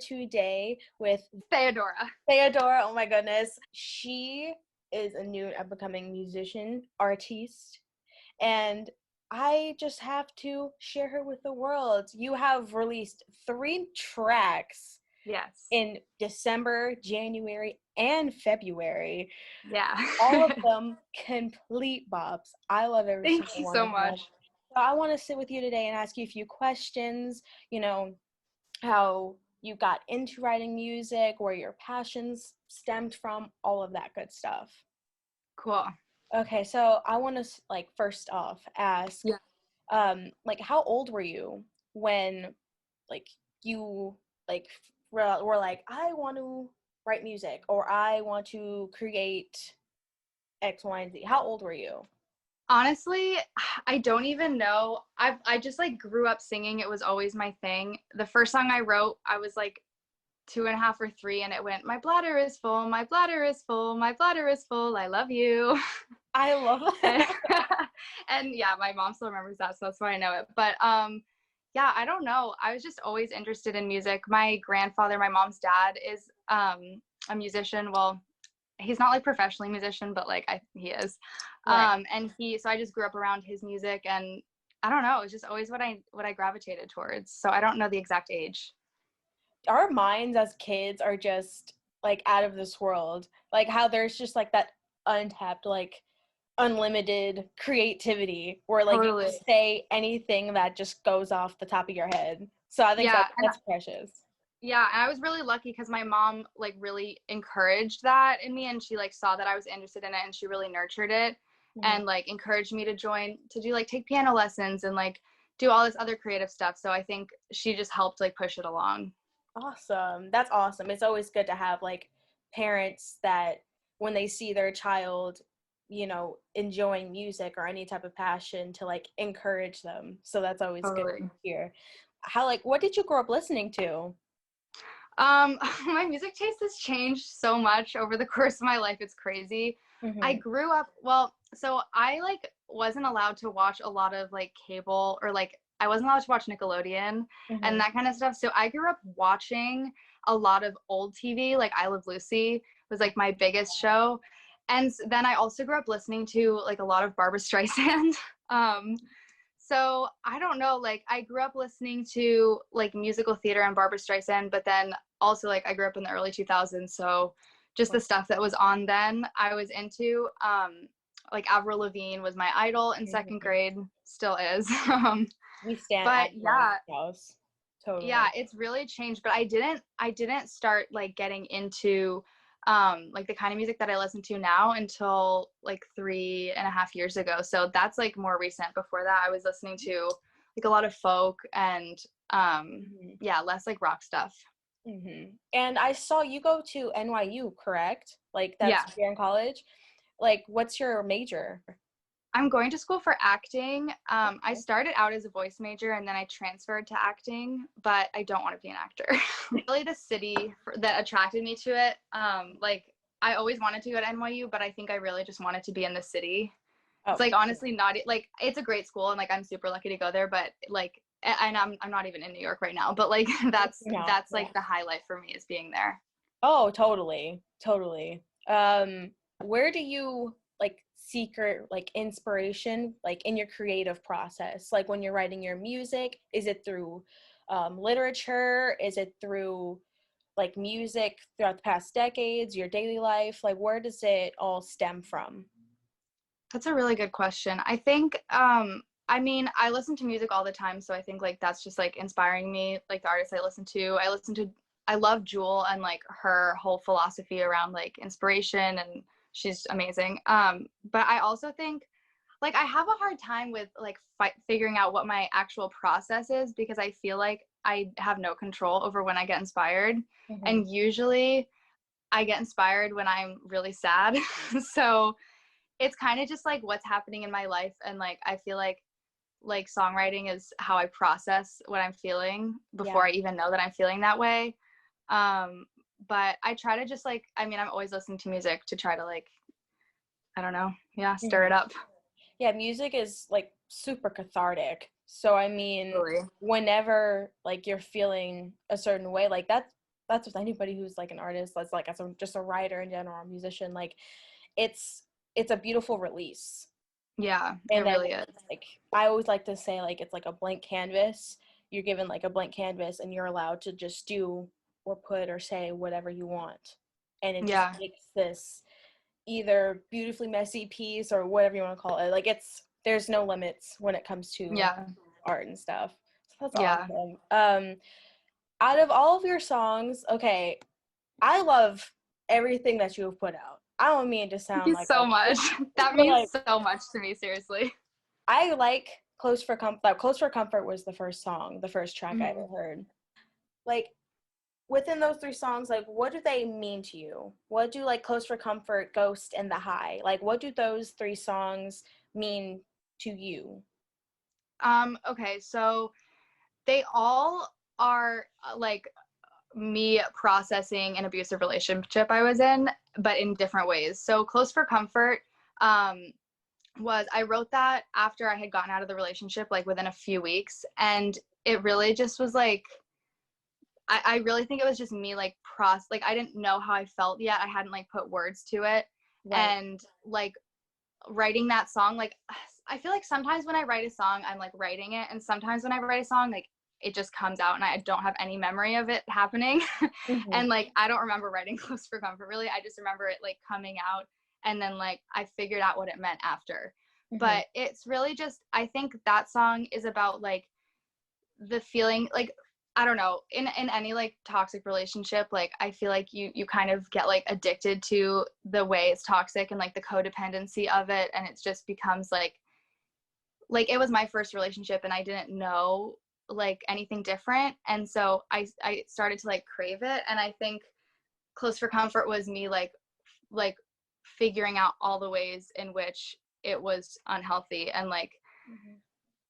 today with Theodora. Theodora. Oh my goodness. She is a new up-and-coming musician, artiste, and I just have to share her with the world. You have released 3 tracks Yes. in December, January, and February. Yeah. All of them complete bops. I love every Thank single you one so of them. much. So I want to sit with you today and ask you a few questions, how you got into writing music, where your passions stemmed from, all of that good stuff. Cool. Okay, so I want to first off ask, Yeah. how old were you when you were like, I want to write music or I want to create X, Y, and Z? How old were you? Honestly, I don't even know. I just grew up singing. It was always my thing. The first song I wrote, I was 2.5 or 3, and it went, "My bladder is full, my bladder is full, my bladder is full, I love you." I love and, that. and yeah, my mom still remembers that, so that's why I know it. But yeah, I don't know. I was just always interested in music. My grandfather, my mom's dad, is a musician. Well, he's not professionally musician, but he is. Right. And so I just grew up around his music, and I don't know, it was just always what I gravitated towards. So I don't know the exact age. Our minds as kids are just out of this world. Like how there's just that untapped, unlimited creativity where you Totally. can say anything that just goes off the top of your head. So I think Yeah. that's precious. Yeah, and I was really lucky because my mom really encouraged that in me, and she saw that I was interested in it, and she really nurtured it, Mm-hmm. and encouraged me to do take piano lessons and do all this other creative stuff. So I think she just helped push it along. Awesome. That's awesome. It's always good to have parents that when they see their child, enjoying music or any type of passion to encourage them. So that's always good Totally. to hear. How what did you grow up listening to? My music taste has changed so much over the course of my life. It's crazy. I Mm-hmm. grew up, well, so I wasn't allowed to watch a lot of cable, or I wasn't allowed to watch Nickelodeon Mm-hmm. and that kind of stuff. So I grew up watching a lot of old TV, I Love Lucy was my biggest show. And then I also grew up listening to a lot of Barbara Streisand. So I don't know, I grew up listening to musical theater and Barbara Streisand, but then also I grew up in the early 2000s, so just the stuff that was on then I was into. Avril Lavigne was my idol in second Mm-hmm. grade, still is. We stand But at yeah, house. Totally. yeah, it's really changed. But I didn't start getting into the kind of music that I listen to now until 3.5 years ago. So that's more recent. Before that, I was listening to a lot of folk and Mm-hmm. yeah, less rock stuff. Mm-hmm. And I saw you go to NYU, correct? Yeah. That's here in college. What's your major? I'm going to school for acting. I Okay. started out as a voice major, and then I transferred to acting, but I don't want to be an actor. Really, the city that attracted me to it. I always wanted to go to NYU, but I think I really just wanted to be in the city. Oh, It's honestly not it's a great school, and I'm super lucky to go there, but and I'm not even in New York right now, but that's yeah. the highlight for me, is being there. Oh, totally. Totally. Where do you seek your inspiration in your creative process? When you're writing your music, is it through literature? Is it through music throughout the past decades, your daily life? Where does it all stem from? That's a really good question. I think I mean, I listen to music all the time, so I think that's just inspiring me. The artists I love Jewel and her whole philosophy around inspiration, and she's amazing. But I also think I have a hard time with figuring out what my actual process is, because I feel I have no control over when I get inspired. Mm-hmm. And usually I get inspired when I'm really sad. So it's kind of just what's happening in my life, and I feel like songwriting is how I process what I'm feeling before Yeah. I even know that I'm feeling that way. But I try to just I mean, I'm always listening to music to try to I don't know, yeah, stir it Mm-hmm. up. Yeah, music is super cathartic. So I mean, Really. whenever you're feeling a certain way, that's with anybody who's like an artist, that's like just a writer in general, a musician, like it's a beautiful release. Yeah, it And then really is. like I always like to say like it's like a blank canvas. You're given like a blank canvas and you're allowed to just do or put or say whatever you want. And it just Yeah. makes this either beautifully messy piece or whatever you want to call it. Like there's no limits when it comes to Yeah. art and stuff. So that's Yeah. awesome. Out of all of your songs, okay, I love everything that you have put out. I don't mean to Thank sound you like so much. That but like means so much to me, seriously. I like Close for Comfort. Close for Comfort was the first song, the first track I ever Mhm. heard. Like within those three songs, like what do they mean to you? What do like Close for Comfort, Ghost, and The High? Like what do those three songs mean to you? Okay, so they all are like me processing an abusive relationship I was in, but in different ways. So Close for Comfort um, was, I wrote that after I had gotten out of the relationship, like within a few weeks. And it really just was like, I really think it was just me like like I didn't know how I felt yet. I hadn't like put words to it. Right. And like writing that song, like I feel like sometimes when I write a song, I'm like writing it. And sometimes when I write a song, like it just comes out and I don't have any memory of it happening. Mm-hmm. And like I don't remember writing Close for Comfort really. I just remember it like coming out and then like I figured out what it meant after. Mm-hmm. But it's really just, I think that song is about like the feeling like, I don't know, in any like toxic relationship, like I feel like you kind of get like addicted to the way it's toxic and like the codependency of it, and it just becomes like it was my first relationship and I didn't know like anything different, and so I started to like crave it. And I think Close for Comfort was me like figuring out all the ways in which it was unhealthy and like Mm-hmm.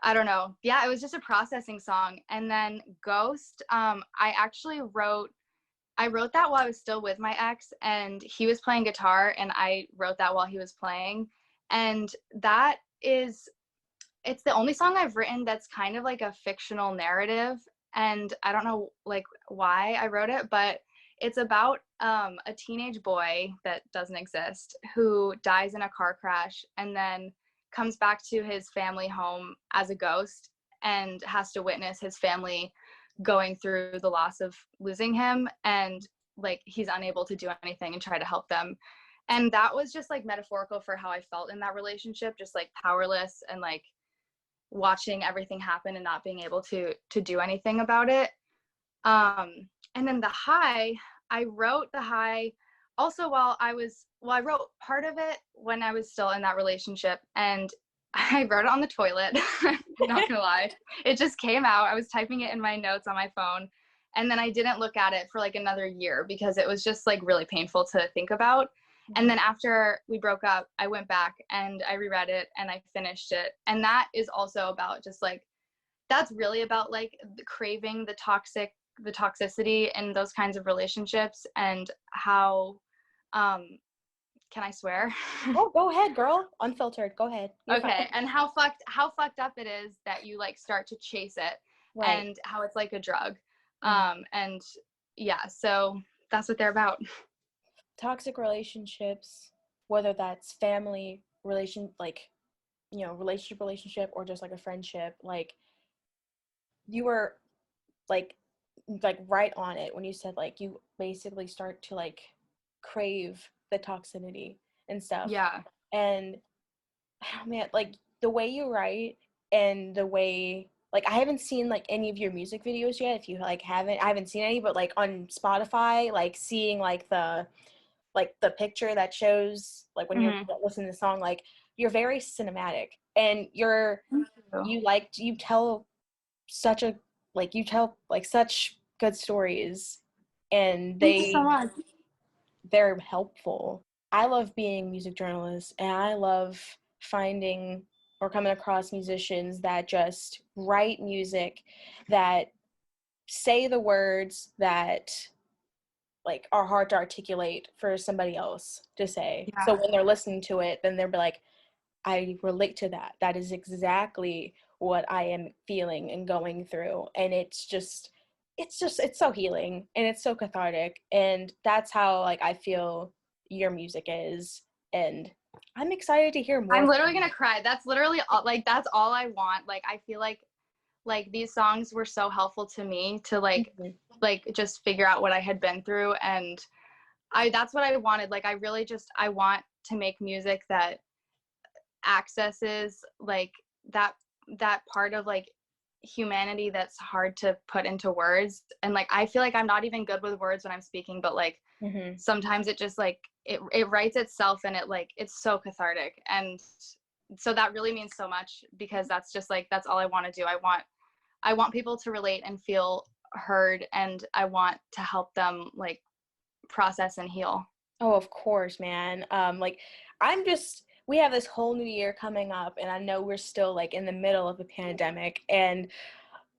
I don't know. Yeah, it was just a processing song. And then Ghost, I wrote that while I was still with my ex and he was playing guitar and I wrote that while he was playing. And it's the only song I've written that's kind of like a fictional narrative. And I don't know like why I wrote it, but it's about a teenage boy that doesn't exist who dies in a car crash and then comes back to his family home as a ghost and has to witness his family going through the loss of losing him, and like he's unable to do anything and try to help them. And that was just like metaphorical for how I felt in that relationship, just like powerless and like watching everything happen and not being able to do anything about it. And then The High, I wrote The High also I wrote part of it when I was still in that relationship, and I wrote it on the toilet. Not gonna lie, it just came out. I was typing it in my notes on my phone, and then I didn't look at it for like another year because it was just like really painful to think about. And Mm-hmm. then after we broke up, I went back and I reread it and I finished it. And that is also about just like, that's really about like craving the toxicity in those kinds of relationships and how can I swear? Oh, go ahead, girl. Unfiltered. Go ahead. You're fine. Okay, and how fucked up it is that you like start to chase it, Right. and how it's like a drug. Mm-hmm. And yeah, so that's what they're about. Toxic relationships, whether that's family relation, like relationship or just like a friendship, like you were like right on it when you said like you basically start to like crave the toxicity and stuff. Yeah. And oh man, like the way you write and the way like I haven't seen like any of your music videos yet. If you like haven't, I haven't seen any, but like on Spotify, like seeing like the picture that shows like when you're Mm-hmm. listening to the song, like you're very cinematic and you tell such a you tell like such good stories and Thank you so much. they're helpful. I love being music journalist and I love finding or coming across musicians that just write music that say the words that like are hard to articulate for somebody else to say. So Yeah. when they're listening to it, then they'll be like, I relate to that. That is exactly what I am feeling and going through. And it's so healing and it's so cathartic, and that's how like I feel your music is, and I'm excited to hear more. I'm literally gonna cry. That's literally all, like that's all I want. Like I feel like these songs were so helpful to me to like just figure out what I had been through, and that's what I wanted. Like I really just I want to make music that accesses like that part of like humanity that's hard to put into words. And like I feel like I'm not even good with words when I'm speaking, but like sometimes it just like it writes itself, and it's so cathartic. And so that really means so much, because that's just like that's all I want to do. I want people to relate and feel heard, and I want to help them like process and heal. Oh, of course, man. Like we have this whole new year coming up, and I know we're still like in the middle of a pandemic, and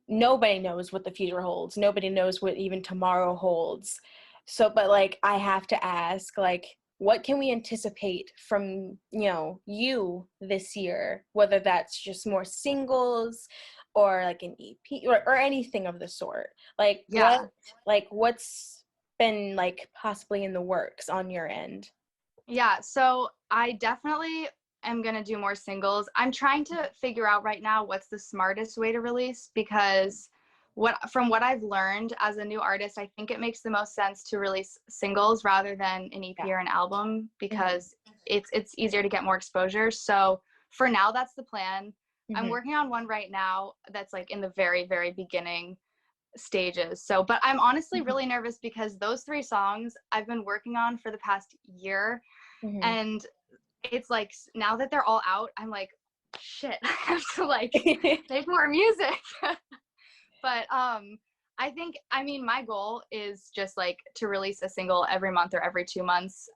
nobody knows what the future holds. Nobody knows what even tomorrow holds. So, but like, I have to ask, like, what can we anticipate from, you this year, whether that's just more singles or like an EP or anything of the sort? Like, what's been like possibly in the works on your end? Yeah, so I definitely am going to do more singles. I'm trying to figure out right now what's the smartest way to release, because from what I've learned as a new artist, I think it makes the most sense to release singles rather than an EP or an album, because it's easier to get more exposure. So for now, that's the plan. I'm working on one right now that's like in the very, very beginning stages. So, but I'm honestly really nervous, because those 3 songs I've been working on for the past year, and it's like now that they're all out, I'm like, shit, I have to like make more music. But I mean, my goal is just like to release a single every month or every 2 months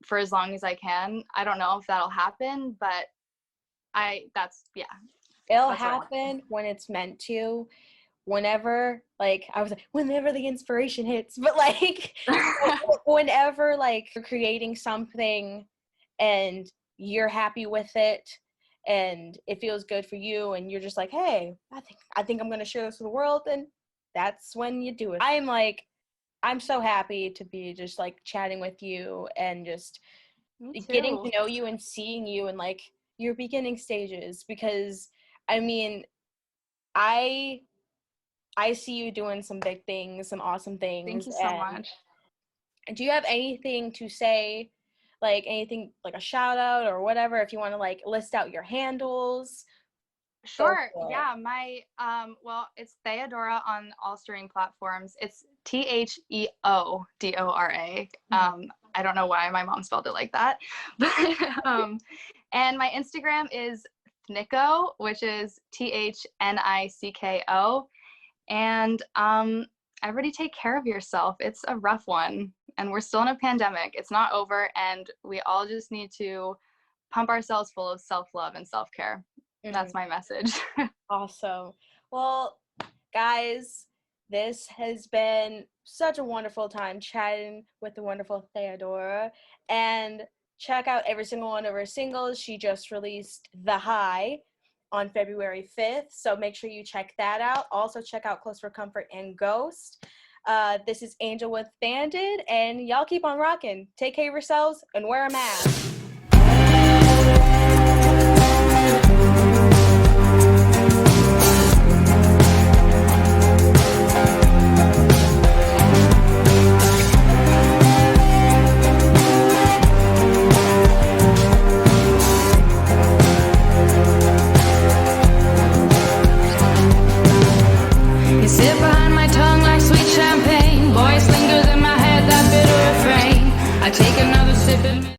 for as long as I can. I don't know if that'll happen, but it'll happen when it's meant to. Whenever, like, I was like, whenever the inspiration hits, but like, whenever, like, you're creating something and you're happy with it and it feels good for you and you're just like, hey, I think I'm going to share this with the world, and that's when you do it. I'm so happy to be just, like, chatting with you and just getting to know you and seeing you in, like, your beginning stages, because, I mean, I see you doing some big things, some awesome things. Thank you so much. Do you have anything to say, like anything, like a shout out or whatever, if you want to like list out your handles? Sure. Yeah. My, well, it's Theodora on all streaming platforms. It's Theodora. I don't know why my mom spelled it like that, but, and my Instagram is Thnicko, which is THNICKO. And everybody take care of yourself. It's a rough one, and we're still in a pandemic. It's not over, and we all just need to pump ourselves full of self-love and self-care. That's my message. Awesome. Well, guys, this has been such a wonderful time chatting with the wonderful Theodora, and check out every single one of her singles. She just released The High on February 5th, so make sure you check that out. Also check out Close for Comfort and Ghost. This is Angel with Banded, and y'all keep on rocking. Take care of yourselves and wear a mask. You sit by